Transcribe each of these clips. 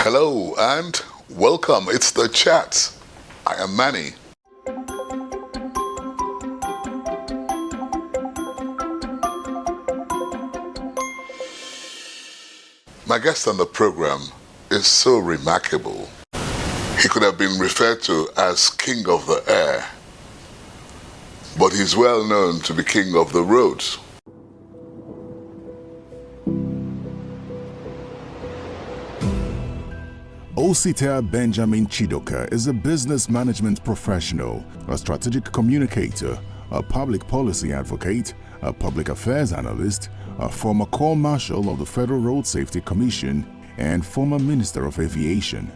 Hello and welcome. It's The Chat. I am Manny. My guest on the program is so remarkable. He could have been referred to as King of the Air, but he's well known to be King of the Roads. Osita Benjamin Chidoka is a business management professional, a strategic communicator, a public policy advocate, a public affairs analyst, a former Corps Marshal of the Federal Road Safety Commission, and former Minister of Aviation.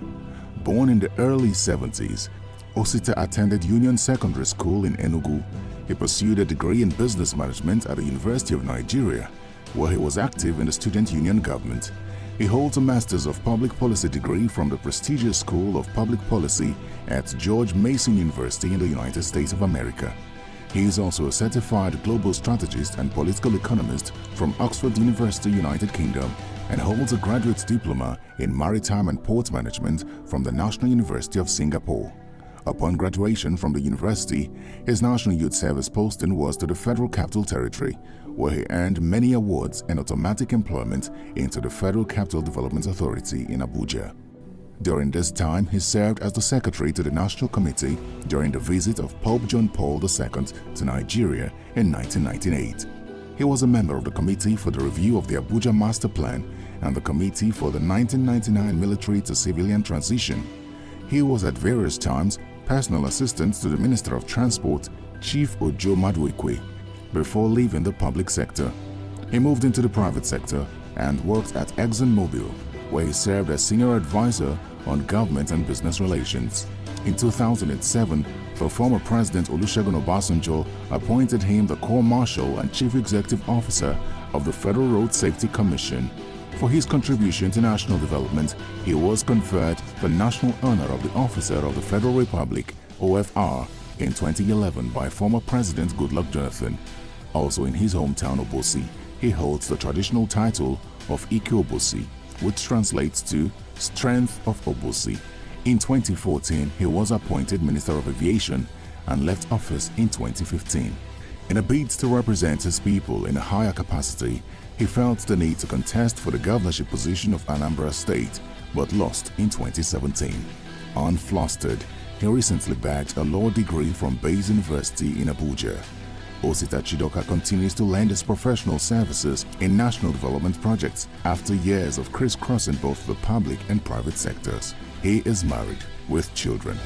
Born in the early 70s, Osita attended Union Secondary School in Enugu. He pursued a degree in business management at the University of Nigeria, where he was active in the student union government. He holds a Master's of Public Policy degree from the prestigious School of Public Policy at George Mason University in the United States of America. He is also a certified global strategist and political economist from Oxford University, United Kingdom, and holds a graduate diploma in maritime and port management from the National University of Singapore. Upon graduation from the university, his National Youth Service posting was to the Federal Capital Territory, where he earned many awards and automatic employment into the Federal Capital Development Authority in Abuja. During this time, he served as the secretary to the National Committee during the visit of Pope John Paul II to Nigeria in 1998. He was a member of the Committee for the Review of the Abuja Master Plan and the Committee for the 1999 Military to Civilian Transition. He was at various times personal assistant to the Minister of Transport, Chief Ojo Maduekwe, before leaving the public sector. He moved into the private sector and worked at ExxonMobil, where he served as senior advisor on government and business relations. In 2007, the former President Olusegun Obasanjo appointed him the Corps Marshal and Chief Executive Officer of the Federal Road Safety Commission. For his contribution to national development, he was conferred the National Honor of the Officer of the Federal Republic, OFR, in 2011 by former President Goodluck Jonathan. Also in his hometown Obosi, he holds the traditional title of Ike Obosi, which translates to Strength of Obosi. In 2014, he was appointed Minister of Aviation and left office in 2015. In a bid to represent his people in a higher capacity, he felt the need to contest for the governorship position of Anambra State, but lost in 2017. Unflustered, he recently bagged a law degree from Bayes University in Abuja. Osita Chidoka continues to lend his professional services in national development projects after years of crisscrossing both the public and private sectors. He is married with children.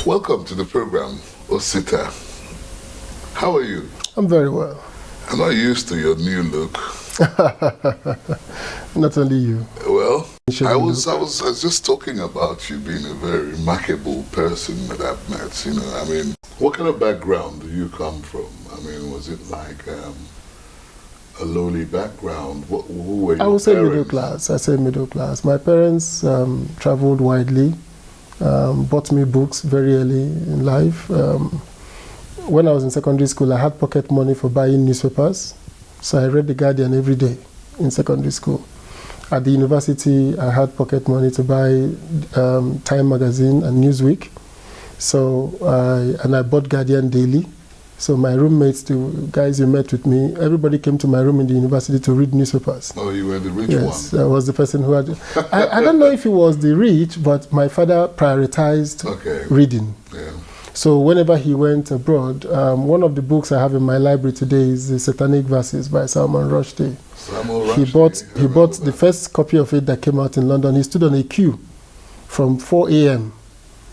Welcome to the program, Osita. How are you? I'm very well. I'm not used to your new look. Not only you. Well, I was just talking about you being a very remarkable person that I've met. You know, I mean, what kind of background do you come from? I mean, was it like a lowly background? Who were your parents? I would say middle class. I say middle class. My parents traveled widely, bought me books very early in life. When I was in secondary school, I had pocket money for buying newspapers. So I read The Guardian every day in secondary school. At the university, I had pocket money to buy Time magazine and Newsweek. So I bought Guardian daily. So my roommates, the guys who met with me, everybody came to my room in the university to read newspapers. Oh, you were the rich one? Yes, I was the person who had... I don't know if it was the rich, but my father prioritized reading. Yeah. So whenever he went abroad, one of the books I have in my library today is the Satanic Verses by Salman Rushdie. He bought the first copy of it that came out in London. He stood on a queue from 4 a.m.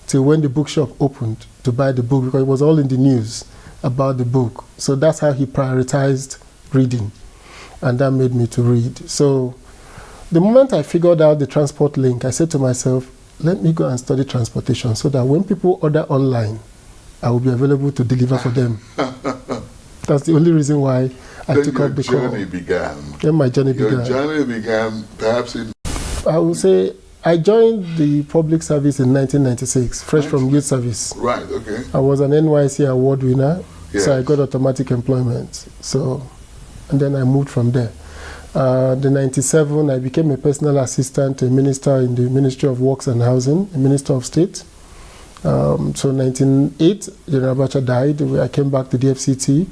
till when the bookshop opened to buy the book, because it was all in the news about the book. So that's how he prioritized reading, and that made me to read. So the moment I figured out the transport link, I said to myself, let me go and study transportation so that when people order online, I will be available to deliver for them. That's the only reason why I took up the call. Then my journey began. Your journey began perhaps in... I would say I joined the public service in 1996, fresh from youth service. Right, okay. I was an NYC award winner Yes. So I got automatic employment. So, and then I moved from there. The 97, I became a personal assistant to a minister in the Ministry of Works and Housing, a Minister of State. So 1908, General Abacha died. I came back to the FCT.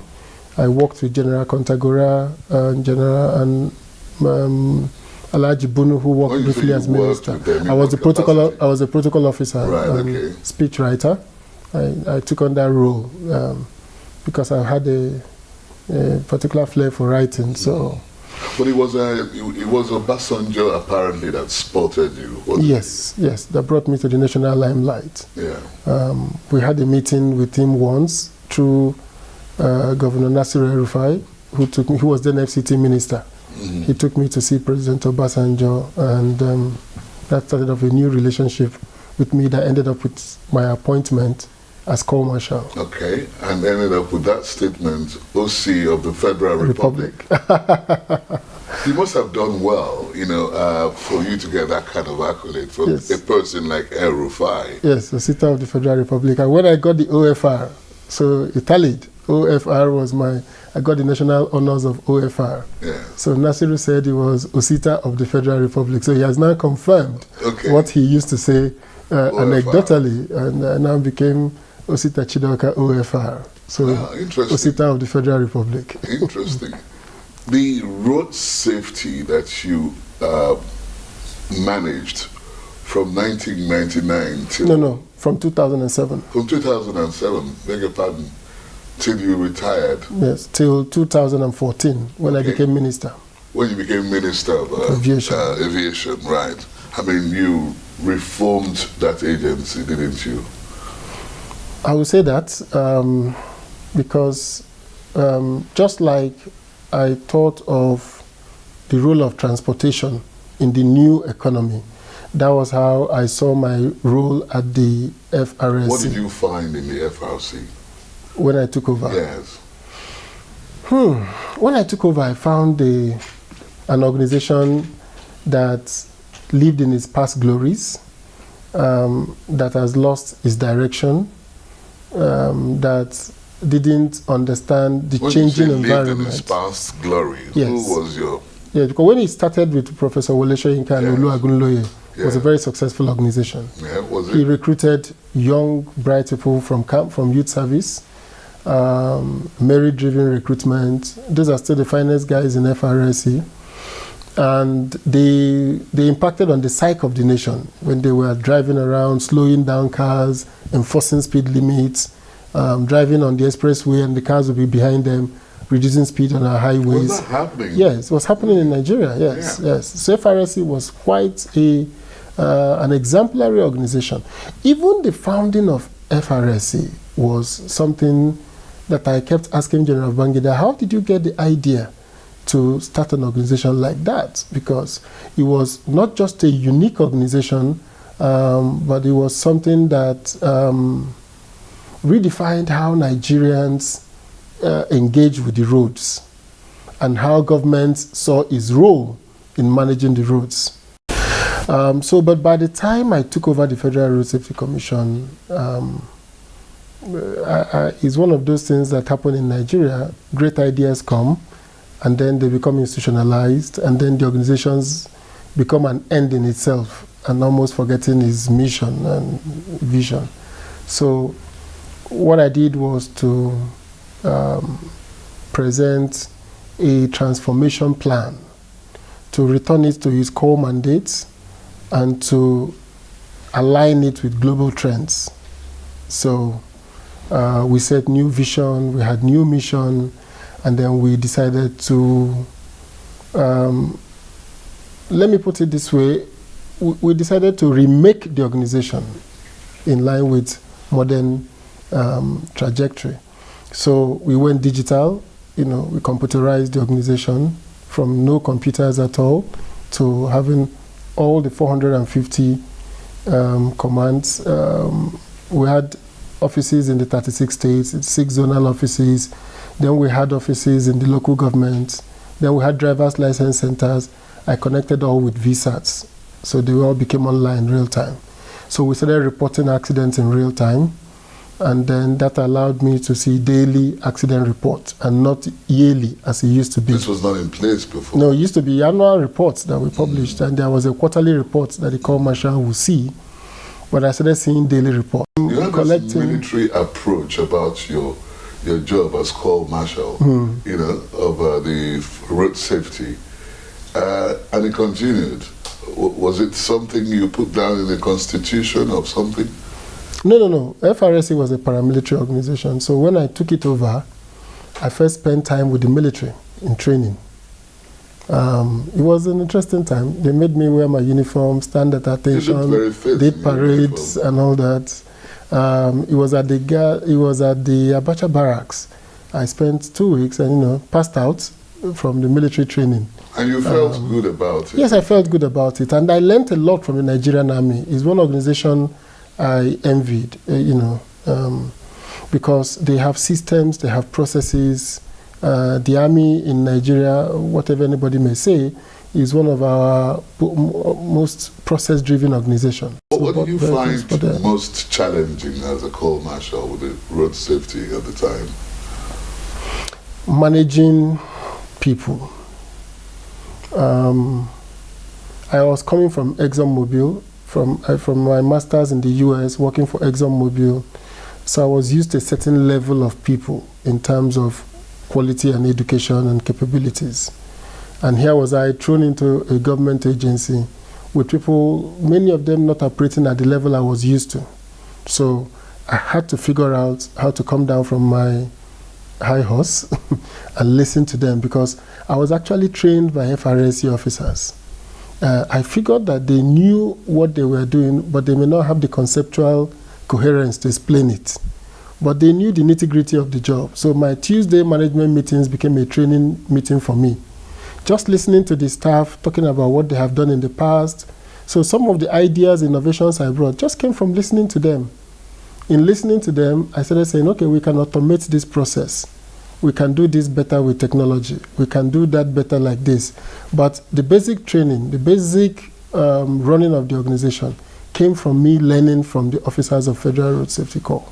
I worked with General Kontagora and Alhaji Bunu, who worked briefly as minister. I was a protocol officer, speech writer. I took on that role because I had a particular flair for writing. So. But it was Obasanjo apparently that spotted you, wasn't it? Yes, that brought me to the national limelight. Yeah. We had a meeting with him once through Governor Nasir El-Rufai, who was then FCT minister. Mm-hmm. He took me to see President Obasanjo, and that started off a new relationship with me that ended up with my appointment as co-marshal. Okay, and ended up with that statement, OC of the Federal Republic. You must have done well, for you to get that kind of accolade from a person like El-Rufai. Yes, the Center of the Federal Republic. And when I got the OFR, so it tallied. OFR was I got the national honors of OFR. Yeah. So Nasiru said he was Osita of the Federal Republic. So he has now confirmed what he used to say anecdotally, and now became Osita Chidoka OFR. So Osita of the Federal Republic. Interesting. The road safety that you managed from 1999 till... No, from 2007. From 2007, beg your pardon, till you retired. Yes, till 2014, when I became minister. When you became minister of aviation, right. I mean, you reformed that agency, didn't you? I would say that because just like I thought of the role of transportation in the new economy, that was how I saw my role at the FRSC. What did you find in the FRC? When I took over? Yes. When I took over, I found an organization that lived in its past glories, that has lost its direction, that didn't understand the changing environment. Lived in its past glories. Yes. Who was your... Yeah, because when it started with Professor Wole Soyinka and Olu Agunloye, it was a very successful organization. Yeah, was it? He recruited young, bright people from youth service, merit-driven recruitment. Those are still the finest guys in FRSC. And they impacted on the psyche of the nation when they were driving around, slowing down cars, enforcing speed limits, driving on the expressway and the cars would be behind them, reducing speed on our highways. Was that happening? Yes, it was happening in Nigeria, yes. So FRSC was quite an exemplary organization. Even the founding of FRSC was something that I kept asking General Babangida, how did you get the idea to start an organization like that? Because it was not just a unique organization, but it was something that redefined how Nigerians engage with the roads and how government saw its role in managing the roads. But by the time I took over the Federal Road Safety Commission, it's one of those things that happen in Nigeria. Great ideas come, and then they become institutionalized, and then the organizations become an end in itself, and almost forgetting its mission and vision. So what I did was to present a transformation plan to return it to its core mandates and to align it with global trends. So we set new vision, we had new mission, and then we decided to, let me put it this way, we decided to remake the organization in line with modern trajectory. So we went digital, we computerized the organization from no computers at all to having all the 450 commands. We had offices in the 36 states, 6 zonal offices. Then we had offices in the local government. Then we had driver's license centers. I connected all with VSATs. So they all became online real time. So we started reporting accidents in real time. And then that allowed me to see daily accident reports and not yearly as it used to be. This was not in place before? No, it used to be annual reports that we published, and there was a quarterly report that the Corps Marshal would see, but I started seeing daily reports. You have this military approach about your job as Corps Marshal, you know, of the road safety, and it continued. Was it something you put down in the constitution or something? No. FRSC was a paramilitary organization. So when I took it over, I first spent time with the military in training. It was an interesting time. They made me wear my uniform, stand at attention, did parades and all that. It was at the Abacha barracks. I spent 2 weeks and passed out from the military training. And you felt good about it? Yes, I felt good about it, and I learned a lot from the Nigerian Army. It's one organization I envied, because they have systems, they have processes. The army in Nigeria, whatever anybody may say, is one of our most process-driven organizations. What do you find most challenging as a Corps Marshal with the road safety at the time? Managing people. I was coming from ExxonMobil, from my master's in the US, working for ExxonMobil. So I was used to a certain level of people in terms of quality and education and capabilities. And here was I thrown into a government agency with people, many of them not operating at the level I was used to. So I had to figure out how to come down from my high horse and listen to them, because I was actually trained by FRSC officers. I figured that they knew what they were doing, but they may not have the conceptual coherence to explain it. But they knew the nitty-gritty of the job. So my Tuesday management meetings became a training meeting for me. Just listening to the staff, talking about what they have done in the past. So some of the ideas, innovations I brought just came from listening to them. In listening to them, I started saying, okay, we can automate this process. We can do this better with technology. We can do that better like this. But the basic training, the basic running of the organization came from me learning from the officers of Federal Road Safety Corps.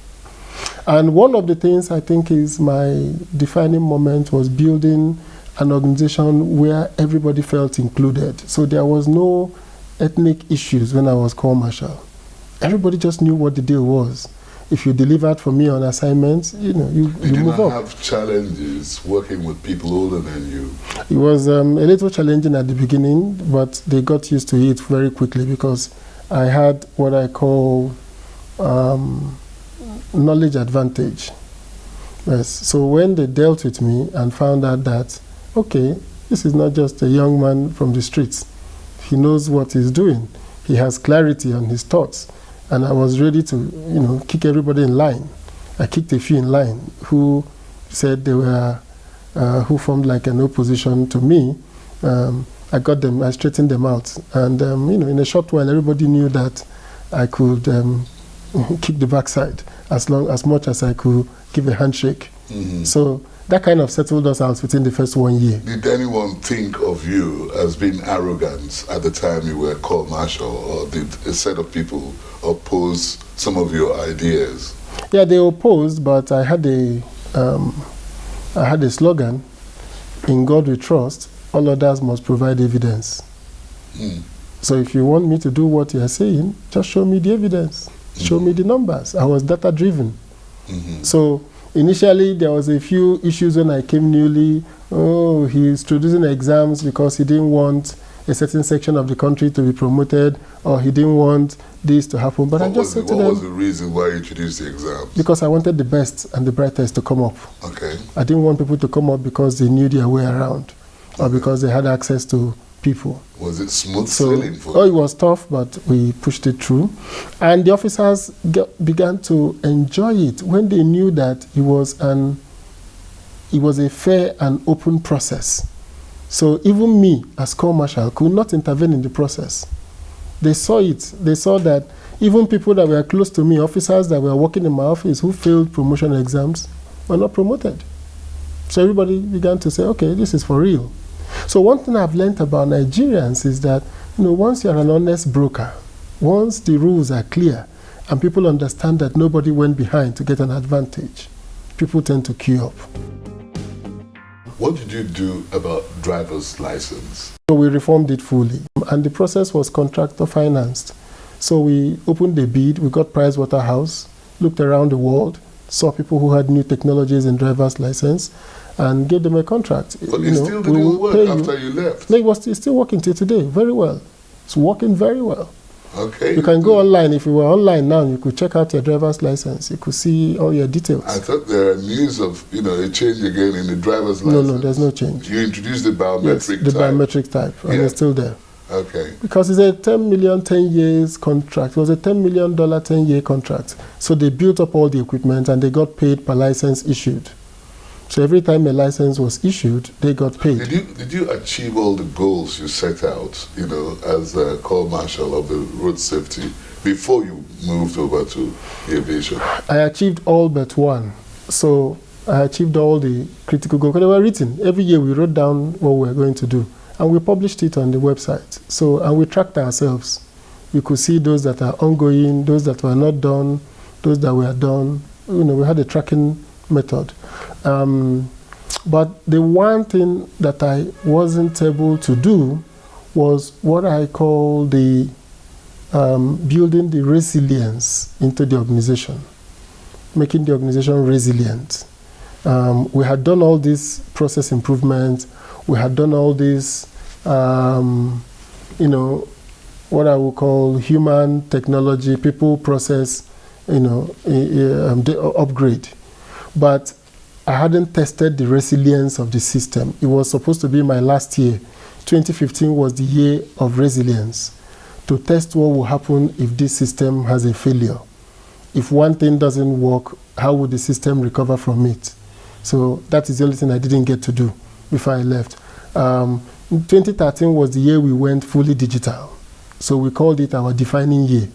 And one of the things I think is my defining moment was building an organization where everybody felt included. So there was no ethnic issues when I was Corps Marshal. Everybody just knew what the deal was. If you delivered for me on assignments, you move up. Did you not have challenges working with people older than you? It was a little challenging at the beginning, but they got used to it very quickly, because I had what I call knowledge advantage. Yes. So when they dealt with me and found out that, okay, this is not just a young man from the streets. He knows what he's doing. He has clarity on his thoughts. And I was ready to, kick everybody in line. I kicked a few in line who said they were, who formed like an opposition to me. I got them, I straightened them out. And, in a short while, everybody knew that I could kick the backside as much as I could give a handshake. Mm-hmm. So that kind of settled us out within the first 1 year. Did anyone think of you as being arrogant at the time you were Corps Marshal, or did a set of people oppose some of your ideas? Yeah, they opposed, but I had a slogan: "In God we trust. All others must provide evidence." So if you want me to do what you are saying, just show me the evidence. Show me the numbers. I was data driven. So initially, there was a few issues when I came newly. Oh, he's introducing exams because he didn't want a certain section of the country to be promoted, or he didn't want this to happen. But I just said to them, what was the reason why you introduced the exams? Because I wanted the best and the brightest to come up. Okay. I didn't want people to come up because they knew their way around, or because they had access to people. Was it smooth sailing for you? Oh, it was tough, but we pushed it through. And the officers began to enjoy it when they knew that it was a fair and open process. So even me, as Corps Marshal, could not intervene in the process. They saw it. They saw that even people that were close to me, officers that were working in my office who failed promotion exams, were not promoted. So everybody began to say, okay, this is for real. So one thing I've learned about Nigerians is that, once you're an honest broker, once the rules are clear and people understand that nobody went behind to get an advantage, people tend to queue up. What did you do about driver's license? So we reformed it fully, and the process was contractor financed. So we opened the bid, we got Pricewaterhouse, looked around the world, saw people who had new technologies in driver's license, and gave them a contract. But it still didn't work after you left. No, it's still working till today, very well. It's working very well. Okay. You can go online. If you were online now, you could check out your driver's license. You could see all your details. I thought there are news of, a change again in the driver's license. No, there's no change. You introduced the biometric type. The biometric type, and it's still there. Okay. Because it's a 10 million, 10 years contract. It was a $10 million, 10-year contract. So they built up all the equipment and they got paid per license issued. So every time a license was issued, they got paid. Did you achieve all the goals you set out, as a Corps Marshal of the road safety before you moved over to aviation? I achieved all but one. So I achieved all the critical goals. They were written. Every year we wrote down what we were going to do. And we published it on the website. So, and we tracked ourselves. We could see those that are ongoing, those that were not done, those that were done. We had a tracking method. But the one thing that I wasn't able to do was what I call the building the resilience into the organization, making the organization resilient. We had done all these process improvements. We had done all this, what I would call human technology, people process, upgrade. But I hadn't tested the resilience of the system. It was supposed to be my last year. 2015 was the year of resilience, to test what will happen if this system has a failure. If one thing doesn't work, how would the system recover from it? So that is the only thing I didn't get to do before I left. 2013 was the year we went fully digital. So we called it our defining year.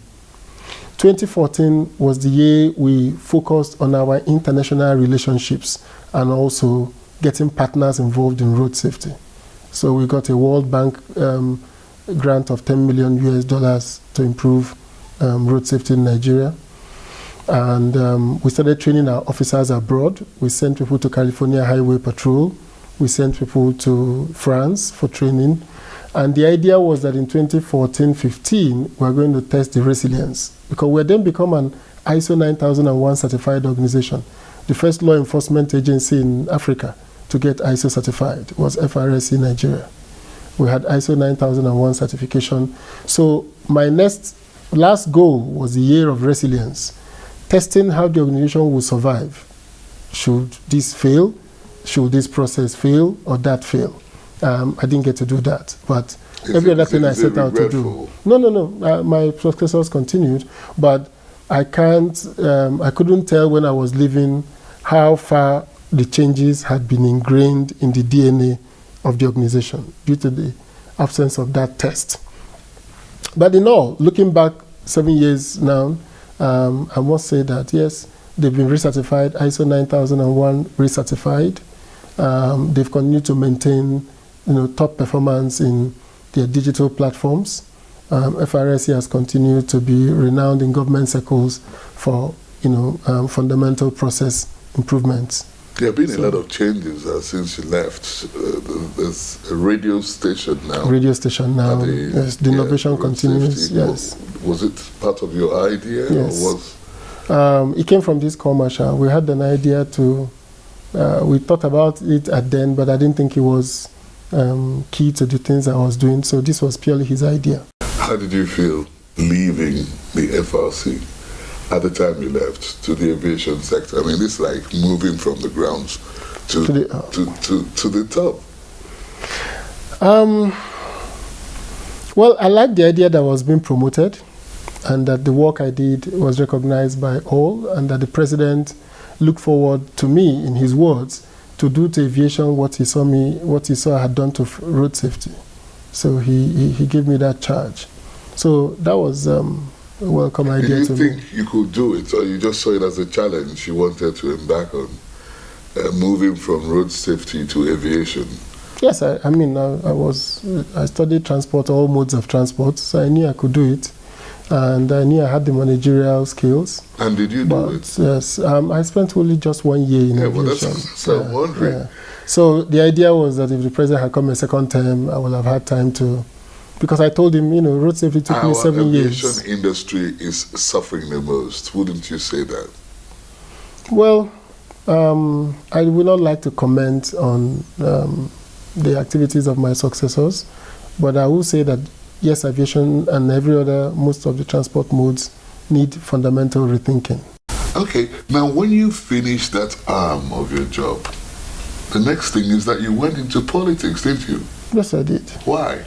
2014 was the year we focused on our international relationships and also getting partners involved in road safety. So we got a World Bank grant of $10 million to improve road safety in Nigeria. And we started training our officers abroad. We sent people to California Highway Patrol. We sent people to France for training. And the idea was that in 2014-15, we were going to test the resilience, because we had then become an ISO 9001 certified organization. The first law enforcement agency in Africa to get ISO certified was FRSC Nigeria. We had ISO 9001 certification. So my last goal was the year of resilience, testing how the organization will survive. Should this fail? Should this process fail or that fail? I didn't get to do that, but every other thing I set out to do. No. My successors continued, but I couldn't tell when I was leaving how far the changes had been ingrained in the DNA of the organization due to the absence of that test. But in all, looking back 7 years now, I must say that yes, they've been recertified, ISO 9001 recertified. They've continued to maintain, top performance in their digital platforms. FRSC has continued to be renowned in government circles for, fundamental process improvements. There have been a lot of changes since you left. There's a radio station now. Yes, the innovation continues. Safety. Yes. Was it part of your idea? Yes. Or was it came from this commercial. We had an idea to. We thought about it at then, but I didn't think it was key to the things I was doing. So this was purely his idea. How did you feel leaving the FRC at the time you left to the aviation sector? I mean, it's like moving from the grounds to the top. Well, I liked the idea that was being promoted, and that the work I did was recognized by all, and that the president looked forward to me, in his words, to do to aviation what he saw I had done to road safety. So he gave me that charge. So that was a welcome idea to me. Did you think you could do it, or you just saw it as a challenge you wanted to embark on, moving from road safety to aviation? Yes, I studied transport, all modes of transport, so I knew I could do it. And I knew I had the managerial skills. And did you do it? Yes. I spent only just 1 year in aviation. Well, that's what I'm wondering. Yeah. So the idea was that if the president had come a second term, I would have had time to... Because I told him, road safety took me 7 years. Our aviation industry is suffering the most. Wouldn't you say that? Well, I would not like to comment on the activities of my successors, but I will say that, yes, aviation and most of the transport modes need fundamental rethinking. Okay, now when you finish that arm of your job, the next thing is that you went into politics, didn't you? Yes, I did. Why?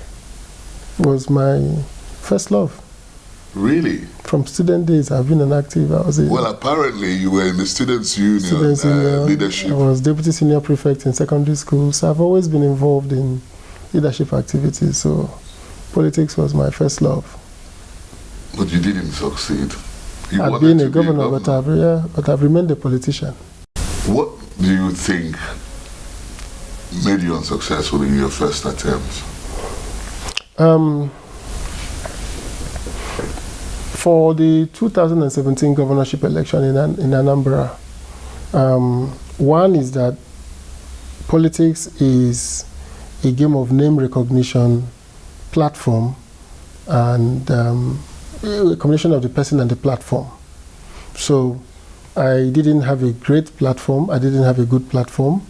It was my first love. Really? From student days, I've been an active. Well, apparently you were in the Students' Union leadership. I was deputy senior prefect in secondary school, so I've always been involved in leadership activities. So politics was my first love. But you didn't succeed. I've been a governor, but I've remained a politician. What do you think made you unsuccessful in your first attempt? For the 2017 governorship election in Anambra, one is that politics is a game of name recognition, platform, and a combination of the person and the platform. So I didn't have a great platform. I didn't have a good platform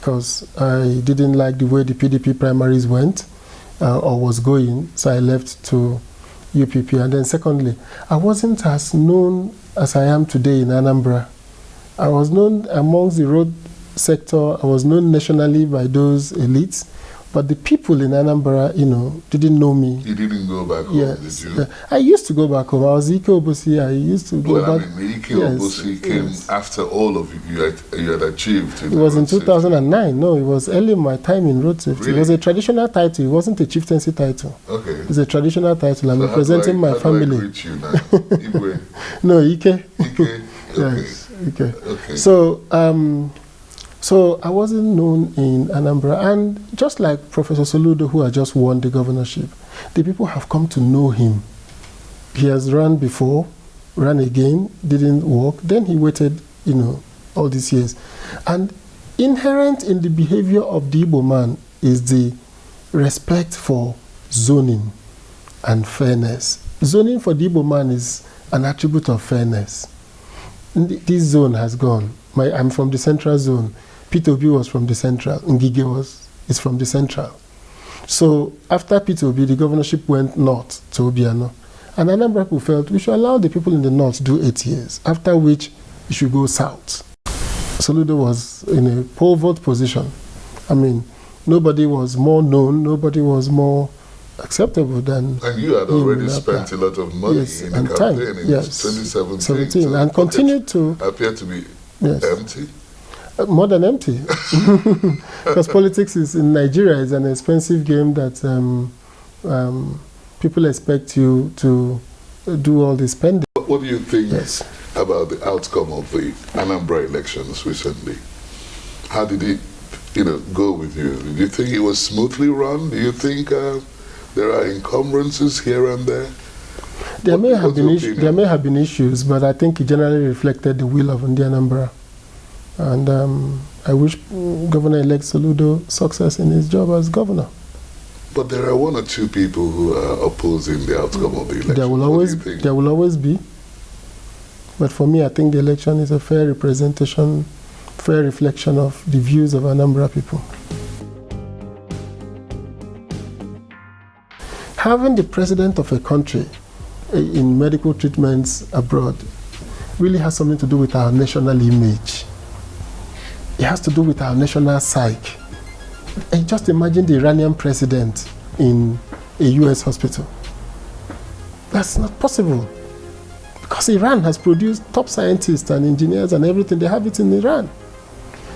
because I didn't like the way the PDP primaries went or was going, so I left to UPP. And then secondly, I wasn't as known as I am today in Anambra. I was known amongst the road sector. I was known nationally by those elites, but the people in Anambra, didn't know me. You didn't go back home, did you? I used to go back home. I was Ike Obosi. I used to go back. Ike Obosi came after all of you had achieved. It was in 2009. No, it was early in my time in road safety. Really? It was a traditional title. It wasn't a chieftaincy title. Okay. It's a traditional title. I'm representing my family. How do I greet you now? Igwe? No, Ike. Ike? Okay. Yes, Ike. Okay. So I wasn't known in Anambra, and just like Professor Soludo, who had just won the governorship, the people have come to know him. He has run before, ran again, didn't work. Then he waited, all these years. And inherent in the behavior of the Igbo man is the respect for zoning and fairness. Zoning for the Igbo man is an attribute of fairness. This zone has gone. I'm from the central zone. P2B was from the central. Ngige is from the central. So after P2B, the governorship went north to Obiano. And Anambra people felt we should allow the people in the north to do 8 years, after which it should go south. Soludo was in a pole vote position. I mean, nobody was more known, nobody was more acceptable than. And you had already spent a lot of money in the campaign in 2017. And continued to appear to be empty. More than empty, because politics in Nigeria is an expensive game that people expect you to do all the spending. What do you think about the outcome of the Anambra elections recently? How did it, go with you? Did you think it was smoothly run? Do you think there are encumbrances here and there? There may have been issues, but I think it generally reflected the will of Anambra. And I wish Governor-elect Soludo success in his job as governor. But there are one or two people who are opposing the outcome of the election. There will always be. But for me, I think the election is a fair representation, fair reflection of the views of Anambra people. Having the president of a country in medical treatments abroad really has something to do with our national image. It has to do with our national psyche. And just imagine the Iranian president in a US hospital. That's not possible. Because Iran has produced top scientists and engineers and everything. They have it in Iran.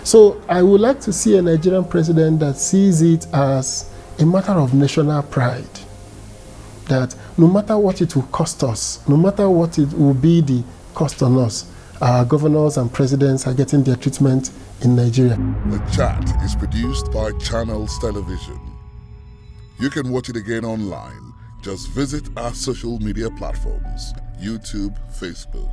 So I would like to see a Nigerian president that sees it as a matter of national pride. That no matter what it will cost us, no matter what it will be the cost on us, our governors and presidents are getting their treatment in Nigeria. The Chat is produced by Channels Television. You can watch it again online. Just visit our social media platforms, YouTube, Facebook.